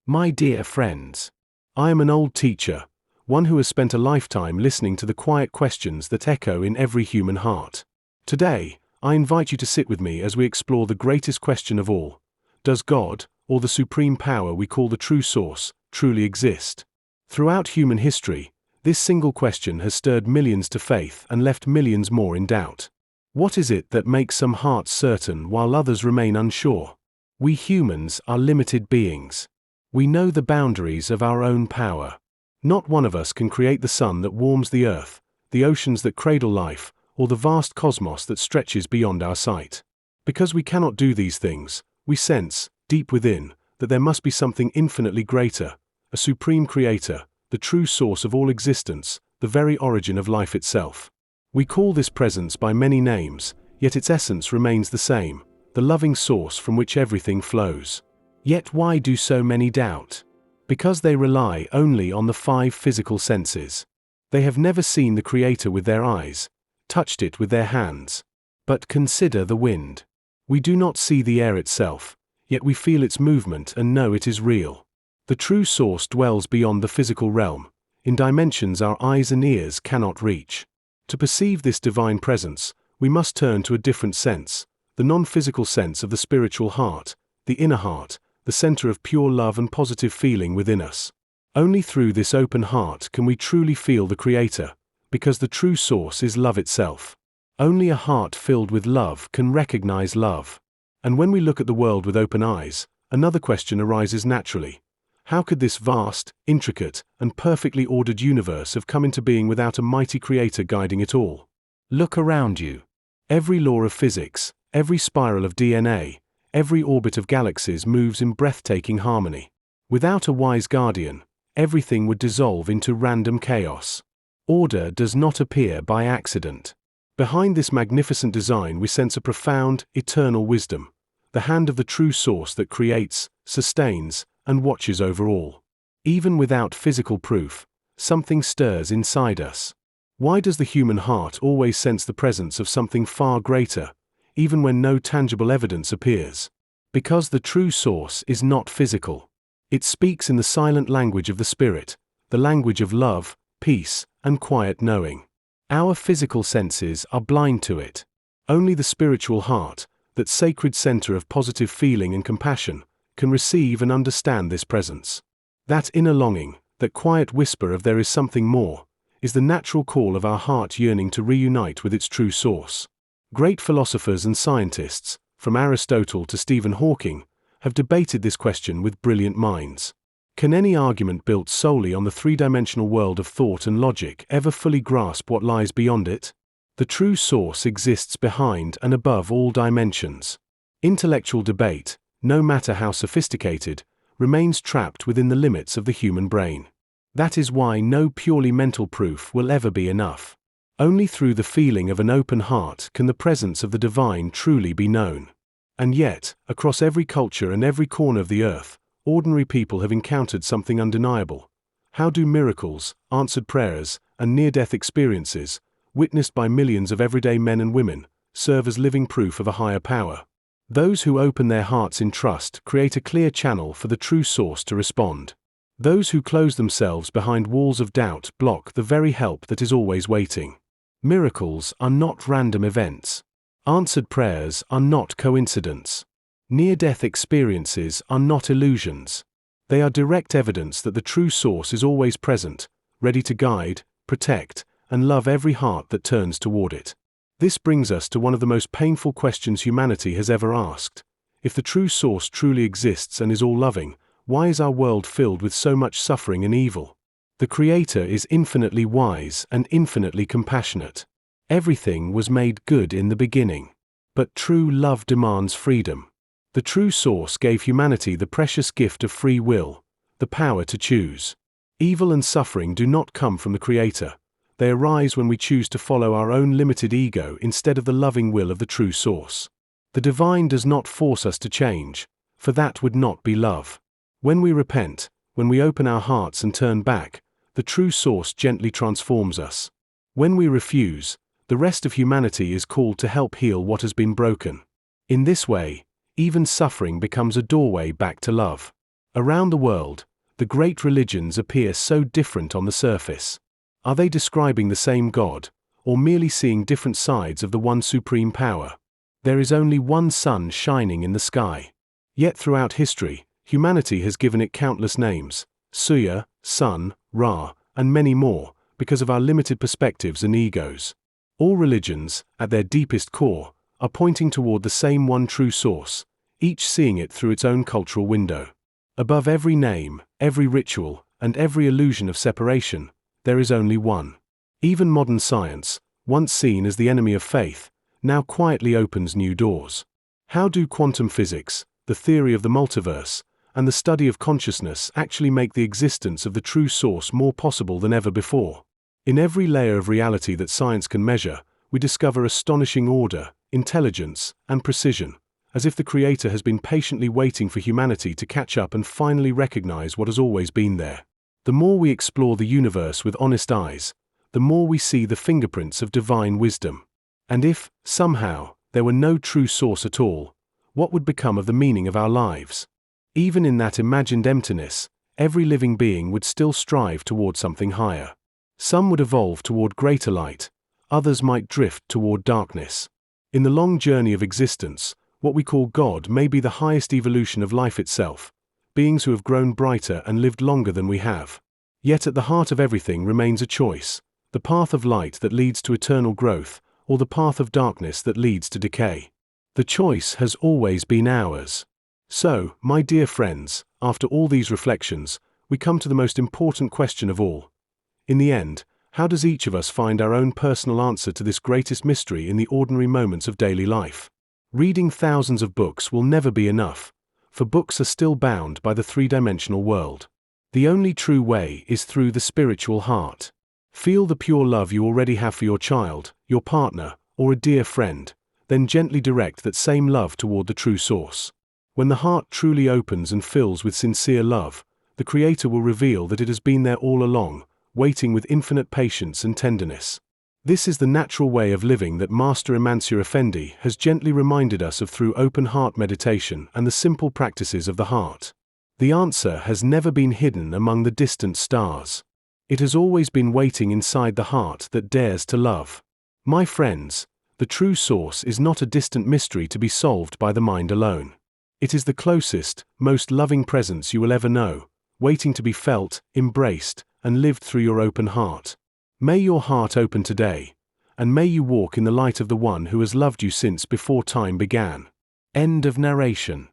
My dear friends, I am an old teacher, one who has spent a lifetime listening to the quiet questions that echo in every human heart. Today, I invite you to sit with me as we explore the greatest question of all. Does God, or the supreme power we call the true source, truly exist? Throughout human history, this single question has stirred millions to faith and left millions more in doubt. What is it that makes some hearts certain while others remain unsure? We humans are limited beings. We know the boundaries of our own power. Not one of us can create the sun that warms the earth, the oceans that cradle life, or the vast cosmos that stretches beyond our sight. Because we cannot do these things, we sense, deep within, that there must be something infinitely greater, a supreme creator, the true source of all existence, the very origin of life itself. We call this presence by many names, yet its essence remains the same, the loving source from which everything flows. Yet why do so many doubt? Because they rely only on the 5 physical senses. They have never seen the Creator with their eyes, touched it with their hands. But consider the wind. We do not see the air itself, yet we feel its movement and know it is real. The true source dwells beyond the physical realm, in dimensions our eyes and ears cannot reach. To perceive this divine presence, we must turn to a different sense, the non-physical sense of the spiritual heart, the inner heart, the center of pure love and positive feeling within us. Only through this open heart can we truly feel the Creator, because the true source is love itself. Only a heart filled with love can recognize love. And when we look at the world with open eyes, another question arises naturally. How could this vast, intricate, and perfectly ordered universe have come into being without a mighty Creator guiding it all? Look around you. Every law of physics, every spiral of DNA, every orbit of galaxies moves in breathtaking harmony. Without a wise guardian, everything would dissolve into random chaos. Order does not appear by accident. Behind this magnificent design we sense a profound, eternal wisdom, the hand of the true source that creates, sustains, and watches over all. Even without physical proof, something stirs inside us. Why does the human heart always sense the presence of something far greater, even when no tangible evidence appears? Because the true source is not physical. It speaks in the silent language of the Spirit, the language of love, peace, and quiet knowing. Our physical senses are blind to it. Only the spiritual heart, that sacred center of positive feeling and compassion, can receive and understand this presence. That inner longing, that quiet whisper of there is something more, is the natural call of our heart yearning to reunite with its true source. Great philosophers and scientists, from Aristotle to Stephen Hawking, have debated this question with brilliant minds. Can any argument built solely on the 3-dimensional world of thought and logic ever fully grasp what lies beyond it? The true source exists behind and above all dimensions. Intellectual debate, no matter how sophisticated, remains trapped within the limits of the human brain. That is why no purely mental proof will ever be enough. Only through the feeling of an open heart can the presence of the divine truly be known. And yet, across every culture and every corner of the earth, ordinary people have encountered something undeniable. How do miracles, answered prayers, and near-death experiences, witnessed by millions of everyday men and women, serve as living proof of a higher power? Those who open their hearts in trust create a clear channel for the true source to respond. Those who close themselves behind walls of doubt block the very help that is always waiting. Miracles are not random events. Answered prayers are not coincidence. Near-death experiences are not illusions. They are direct evidence that the true source is always present, ready to guide, protect, and love every heart that turns toward it. This brings us to one of the most painful questions humanity has ever asked. If the true source truly exists and is all-loving, why is our world filled with so much suffering and evil? The Creator is infinitely wise and infinitely compassionate. Everything was made good in the beginning. But true love demands freedom. The true source gave humanity the precious gift of free will, the power to choose. Evil and suffering do not come from the Creator. They arise when we choose to follow our own limited ego instead of the loving will of the true source. The divine does not force us to change, for that would not be love. When we repent, when we open our hearts and turn back, the true source gently transforms us. When we refuse, the rest of humanity is called to help heal what has been broken. In this way, even suffering becomes a doorway back to love. Around the world, the great religions appear so different on the surface. Are they describing the same God, or merely seeing different sides of the one supreme power? There is only one sun shining in the sky. Yet throughout history, humanity has given it countless names: Suya, Sun, Ra, and many more, because of our limited perspectives and egos. All religions, at their deepest core, are pointing toward the same one true source, each seeing it through its own cultural window. Above every name, every ritual, and every illusion of separation, there is only one. Even modern science, once seen as the enemy of faith, now quietly opens new doors. How do quantum physics, the theory of the multiverse, and the study of consciousness actually make the existence of the true source more possible than ever before? In every layer of reality that science can measure, we discover astonishing order, intelligence, and precision, as if the Creator has been patiently waiting for humanity to catch up and finally recognize what has always been there. The more we explore the universe with honest eyes, the more we see the fingerprints of divine wisdom. And if, somehow, there were no true source at all, what would become of the meaning of our lives? Even in that imagined emptiness, every living being would still strive toward something higher. Some would evolve toward greater light, others might drift toward darkness. In the long journey of existence, what we call God may be the highest evolution of life itself, beings who have grown brighter and lived longer than we have. Yet at the heart of everything remains a choice: the path of light that leads to eternal growth, or the path of darkness that leads to decay. The choice has always been ours. So, my dear friends, after all these reflections, we come to the most important question of all. In the end, how does each of us find our own personal answer to this greatest mystery in the ordinary moments of daily life? Reading thousands of books will never be enough, for books are still bound by the three-dimensional world. The only true way is through the spiritual heart. Feel the pure love you already have for your child, your partner, or a dear friend, then gently direct that same love toward the true source. When the heart truly opens and fills with sincere love, the Creator will reveal that it has been there all along, waiting with infinite patience and tenderness. This is the natural way of living that Master Mansur Effendi has gently reminded us of through open heart meditation and the simple practices of the heart. The answer has never been hidden among the distant stars. It has always been waiting inside the heart that dares to love. My friends, the true source is not a distant mystery to be solved by the mind alone. It is the closest, most loving presence you will ever know, waiting to be felt, embraced, and lived through your open heart. May your heart open today, and may you walk in the light of the one who has loved you since before time began. End of narration.